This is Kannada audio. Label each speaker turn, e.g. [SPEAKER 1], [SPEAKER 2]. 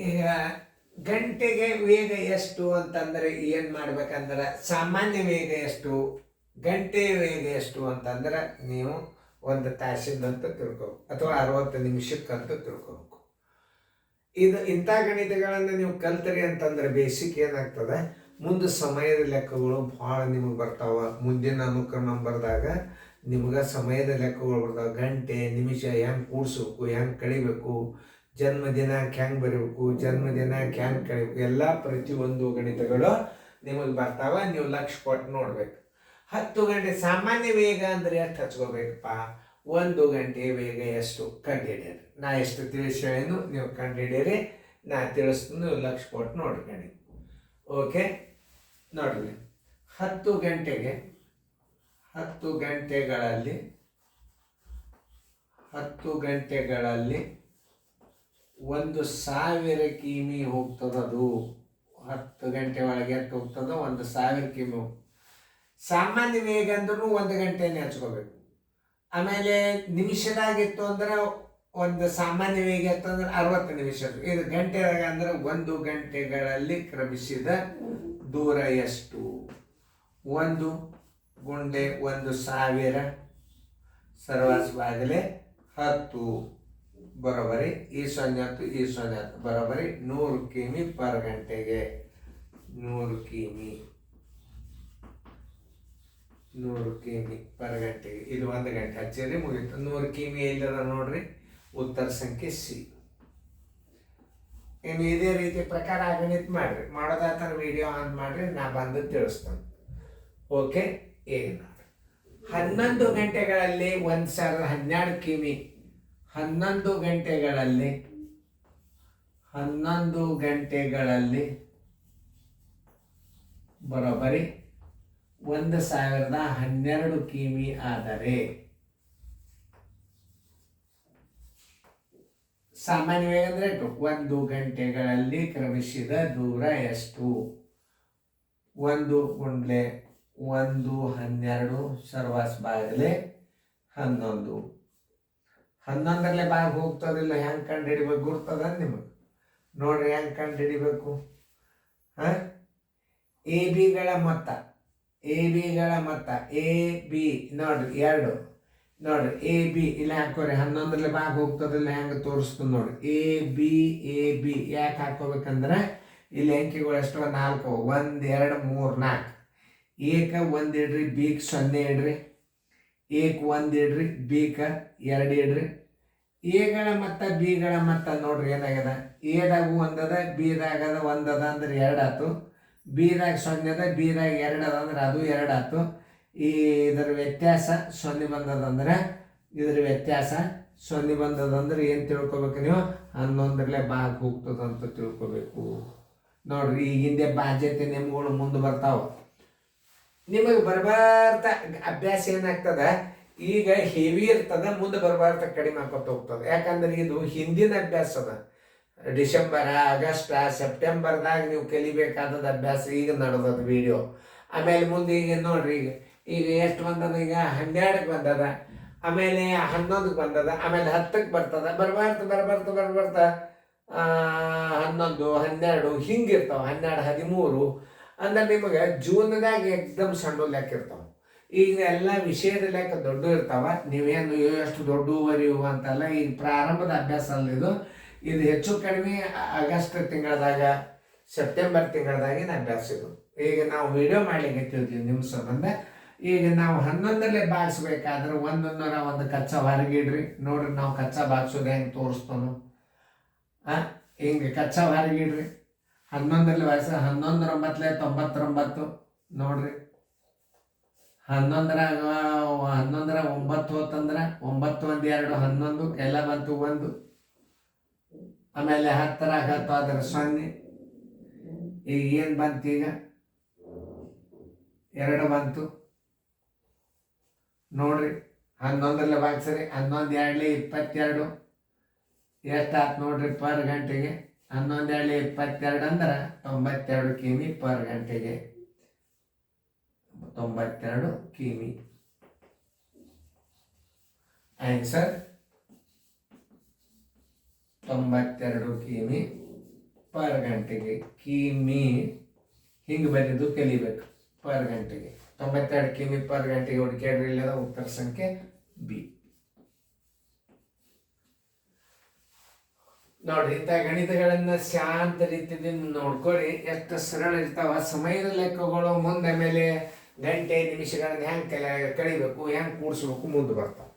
[SPEAKER 1] ಈಗ ಗಂಟೆಗೆ ವೇಗ ಎಷ್ಟು ಅಂತಂದರೆ ಏನು ಮಾಡ್ಬೇಕಂದ್ರೆ, ಸಾಮಾನ್ಯ ವೇಗ ಎಷ್ಟು, ಗಂಟೆಯ ವೇಗ ಎಷ್ಟು ಅಂತಂದ್ರೆ ನೀವು 1 ತಾಸಿಂದಂತ ತಿಳ್ಕೊಬೇಕು, ಅಥವಾ 60 ನಿಮಿಷಕ್ಕಂತ ತಿಳ್ಕೊಬೇಕು. ಇಂಥ ಗಣಿತಗಳನ್ನು ನೀವು ಕಲ್ತರಿ ಅಂತಂದ್ರೆ ಬೇಸಿಕ್ ಏನಾಗ್ತದೆ, ಮುಂದೆ ಸಮಯದ ಲೆಕ್ಕಗಳು ಭಾಳ ನಿಮಗೆ ಬರ್ತಾವ. ಮುಂದಿನ ಅನುಕ್ರಮ ಬರ್ದಾಗ ನಿಮ್ಗೆ ಸಮಯದ ಲೆಕ್ಕಗಳು ಬರ್ತಾವೆ. ಗಂಟೆ ನಿಮಿಷ ಹೆಂಗೆ ಕೂಡಿಸ್ಬೇಕು, ಹೆಂಗೆ ಕಳಿಬೇಕು, ಜನ್ಮ ದಿನಾಂಕ ಹೆಂಗೆ ಬರೀಬೇಕು, ಜನ್ಮ ದಿನಾಂಕ ಹೆಂಗೆ ಕಳಿಬೇಕು, ಎಲ್ಲ ಪ್ರತಿಯೊಂದು ಗಣಿತಗಳು ನಿಮಗೆ ಬರ್ತಾವ. ನೀವು ಲಕ್ಷ ಕೊಟ್ಟು ನೋಡ್ಬೇಕು. 10 ಗಂಟೆ ಸಾಮಾನ್ಯ ವೇಗ ಅಂದರೆ ಎಷ್ಟು ಹಚ್ಕೋಬೇಕಪ್ಪ, 1 ಗಂಟೆ ವೇಗ ಎಷ್ಟು ಕಂಡುಹಿಡಿಯಿರಿ. ನಾ ಎಷ್ಟು ತಿಳಿಸೇನು ನೀವು ಕಂಡುಹಿಡಿಯಿರಿ, ನಾ ತಿಳಿಸ್ತೀನಿ, ನೀವು ಲಕ್ಷ ಕೊಟ್ಟು ನೋಡ್ಕೊಂಡು. ಓಕೆ, ನೋಡ್ರಿ 10 ಗಂಟೆಗೆ 10 ಗಂಟೆಗಳಲ್ಲಿ 1,000 ಕಿಮಿ ಹೋಗ್ತದದು. 10 ಗಂಟೆ ಒಳಗೆ ಎಷ್ಟು ಹೋಗ್ತದೋ 1,000 ಕಿಮಿ. ಸಾಮಾನ್ಯ ವೇಗ ಅಂದ್ರೂ 1 ಗಂಟೆನೇ ಹಚ್ಕೋಬೇಕು. ಆಮೇಲೆ ನಿಮಿಷದಾಗಿತ್ತು ಅಂದ್ರೆ ಒಂದು ಸಾಮಾನ್ಯ ವೇಗ ಇತ್ತು ಅಂದ್ರೆ 60 ನಿಮಿಷ. ಇದು ಗಂಟೆದಾಗ ಅಂದ್ರೆ 1 ಗಂಟೆಗಳಲ್ಲಿ ಕ್ರಮಿಸಿದ ದೂರ ಎಷ್ಟು? 1 ಗುಂಡೆ 1,000 ಸರ್ವಾಸವಾಗಲೇ 10 ಬರೋಬರಿ ಈ 0 ಈ 0 ಬರೋಬರಿ 100 ಕಿಮಿ ಪರ್ ಗಂಟೆಗೆ. 100 ಕಿಮಿ ಪರ್ ಗಂಟೆಗೆ. ಇದು 1 ಗಂಟೆ ಹಚ್ಚಿರಿ ಮುಗೀತು. 100 ಕಿಮಿ ಎಲ್ಲದ ನೋಡ್ರಿ, ಉತ್ತರ ಸಂಖ್ಯೆ ಸಿ. ಇನ್ನು ಇದೇ ರೀತಿ ಪ್ರಕಾರ ಗಣಿತ ಮಾಡ್ರಿ. ಮಾಡೋದಾತ ವಿಡಿಯೋ ಆನ್ ಮಾಡ್ರಿ, ನಾ ಬಂದು ತಿಳಿಸ್ತೇನೆ. ಓಕೆ, ಏನು 11 ಗಂಟೆಗಳಲ್ಲಿ 1,012 ಕಿಮಿ. 11 ಗಂಟೆಗಳಲ್ಲಿ ಬರೋಬ್ಬರಿ 1,012 ಕಿಮಿ ಆದರೆ ಸಾಮಾನ್ಯ ವೇಗ ಅಂದ್ರೆ 1 ಗಂಟೆಗಳಲ್ಲಿ ಕ್ರಮಿಸಿದ ದೂರ ಎಷ್ಟು? 1 ಗುಂಡ್ಲೆ 1 12 ಸರ್ವಾಸ ಬಾಗಲೆ 11. 11ರಲ್ಲೇ ಭಾಗ ಹೋಗ್ತದಿಲ್ಲ, ಹೆಂಗೆ ಕಂಡು ಹಿಡಿಬೇಕು ಗುರ್ತದ ನಿಮಗೆ? ನೋಡ್ರಿ ಹೆಂಗೆ ಕಂಡು ಹಿಡಿಬೇಕು. ಎ ಬಿಗಳ ಮೊತ್ತ ಎ ಬಿ ನೋಡ್ರಿ 2. ನೋಡ್ರಿ ಎ ಬಿ ಇಲ್ಲ ಹಾಕೋರಿ, 11ರಲ್ಲೇ ಭಾಗ ಹೋಗ್ತದಿಲ್ಲ, ಹೆಂಗೆ ತೋರಿಸ್ತದೆ ನೋಡ್ರಿ. ಎ ಬಿ ಯಾಕೆ ಹಾಕೋಬೇಕಂದ್ರೆ ಇಲ್ಲಿ ಅಂಕಿಗಳು ಎಷ್ಟು? 4. 1 2 3 4. ಏಕ 1 ಇಡ್ರಿ, ಬಿಗೆ 0 ಇಡ್ರಿ. ಏಕ 1 ಇಡ್ರಿ, ಬಿಗ 2 ಇಡ್ರಿ. ಎಗಳ ಮತ್ತು ಬಿಗಳ ಮೊತ್ತ ನೋಡ್ರಿ ಏನಾಗ್ಯದ. ಎದಾಗ 1 ಅದ, ಬಿದಾಗ 1 ಅದ ಅಂದ್ರೆ 2 ಆಯ್ತು. ಬಿದಾಗ 0 ಅದ, ಬಿದಾಗ 2 ಅದ ಅಂದ್ರೆ ಅದು 2 ಆಯ್ತು. ಇದರ ವ್ಯತ್ಯಾಸ 0 ಬಂದದಂದ್ರೆ ಇದ್ರ ವ್ಯತ್ಯಾಸ 0 ಬಂದದಂದ್ರೆ ಏನು ತಿಳ್ಕೊಬೇಕು ನೀವು? 11ರಲ್ಲೇ ಭಾಗ ಹೋಗ್ತದಂತ ತಿಳ್ಕೊಬೇಕು. ನೋಡ್ರಿ ಈ ಹಿಂದೆ ಬಾಧ್ಯತೆ ನಿಮ್ಗಳು ಮುಂದೆ ಬರ್ತಾವ. ನಿಮಗೆ ಬರ್ಬಾರ್ದ ಅಭ್ಯಾಸ ಏನಾಗ್ತದ, ಈಗ ಹೆವಿ ಇರ್ತದ, ಮುಂದೆ ಬರ್ಬಾರ್ದ ಕಡಿಮೆ ಹಾಕೋತ ಹೋಗ್ತದೆ. ಯಾಕಂದ್ರೆ ಇದು ಹಿಂದಿನ ಅಭ್ಯಾಸ ಅದ. ಡಿಸೆಂಬರ್, ಆಗಸ್ಟ್, ಸೆಪ್ಟೆಂಬರ್ದಾಗ ನೀವು ಕಲಿಬೇಕಾದದ ಅಭ್ಯಾಸ ಈಗ ನಡೆದದ ವಿಡಿಯೋ. ಆಮೇಲೆ ಮುಂದೆ ಈಗ ನೋಡ್ರಿ, ಈಗ ಎಷ್ಟು ಬಂದದ? ಈಗ 12ಕ್ಕೆ ಬಂದದ, ಆಮೇಲೆ 11ಕ್ಕೆ ಬಂದದ, ಆಮೇಲೆ 10ಕ್ಕೆ ಬರ್ತದ. ಬರ್ಬಾರ್ದು 11 12 ಹಿಂಗಿರ್ತಾವ. 12 13 ಅಂದ್ರೆ ನಿಮಗೆ ಜೂನ್ದಾಗ ಎಕ್ದಮ್ ಸಣ್ಣ ಲೆಕ್ಕ ಇರ್ತಾವ. ಈಗ ಎಲ್ಲ ವಿಷಯದ ಲೆಕ್ಕ ದೊಡ್ಡ ಇರ್ತಾವ. ನೀವೇನು ಎಷ್ಟು ದೊಡ್ಡವರಿವು ಅಂತಲ್ಲ, ಈಗ ಪ್ರಾರಂಭದ ಅಭ್ಯಾಸ ಅಲ್ಲ ಇದು. ಇದು ಹೆಚ್ಚು ಕಡಿಮೆ ಆಗಸ್ಟ್ ತಿಂಗಳದಾಗ, ಸೆಪ್ಟೆಂಬರ್ ತಿಂಗಳದಾಗಿನ ಅಭ್ಯಾಸ ಇದು. ಈಗ ನಾವು ವಿಡಿಯೋ ಮಾಡ್ಲಿಕ್ಕೆ ತಿಳ್ತೀವಿ ನಿಮ್ಮ ಸಂಬಂಧ. ಈಗ ನಾವು 11ರಲ್ಲೇ ಬಾಗಿಸ್ಬೇಕಾದ್ರೆ 1 ಕಚ್ಚಾ ಹೊರಗಿಡ್ರಿ. ನೋಡ್ರಿ ನಾವು ಕಚ್ಚಾ ಬಾಗಿಸೋದು ಹೆಂಗೆ ತೋರಿಸ್ತಾನು. ಹಿಂಗೆ ಕಚ್ಚಾ ಹೊರಗಿಡ್ರಿ. 11ರಲ್ಲಿ ಬಾಗಿಸ 11 9 99 ನೋಡ್ರಿ. 11ರಾಗ 9 ಹೋತಂದ್ರೆ 9 1 2 11 ಎಲ್ಲ ಬಂತು 1. ಆಮೇಲೆ 10ರಾಗ 10 ಆದ್ರೆ 0. ಈಗ ಏನು ಬಂತು? ಈಗ 2 ಬಂತು ನೋಡ್ರಿ. 11ರಲ್ಲೇ ಬಾಗಿಸ್ರಿ. 11 2 22 ಎಷ್ಟಾಯ್ತು ನೋಡ್ರಿ ಪರ್ ಗಂಟೆಗೆ. 11 2 22 ಅಂದ್ರೆ 92 ಕಿಮಿ ಪರ್ ಗಂಟೆಗೆ. 92 ಕಿಮಿ. ಆನ್ಸರ್ 92 ಕಿಮಿ ಪರ್ ಗಂಟೆಗೆ, ಕಿಮಿ ಹಿಂಗೆ ಬರೆದು ಕಲಿಬೇಕು ಪರ್ ಗಂಟೆಗೆ. 92 ಕಿಮಿ ಪರ್ ಗಂಟೆಗೆ ಹುಡುಕ್ಯಾಡ್ರಿ, ಇಲ್ಲದ ಉತ್ತರ ಸಂಖ್ಯೆ ಬಿ. ನೋಡ್ರಿ, ಇಂಥ ಗಣಿತಗಳನ್ನ ಶಾಂತ ರೀತಿಯಿಂದ ನೋಡ್ಕೊರಿ, ಎಷ್ಟು ಸರಳ ಇರ್ತಾವ. ಸಮಯದ ಲೆಕ್ಕಗಳು ಮುಂದೆ ಮೇಲೆ ಗಂಟೆ ನಿಮಿಷಗಳನ್ನ ಹೆಂಗೆ ಕಳಿಬೇಕು, ಹೆಂಗೆ ಕೂಡಿಸ್ಬೇಕು ಮುಂದೆ ಬರ್ತಾವ.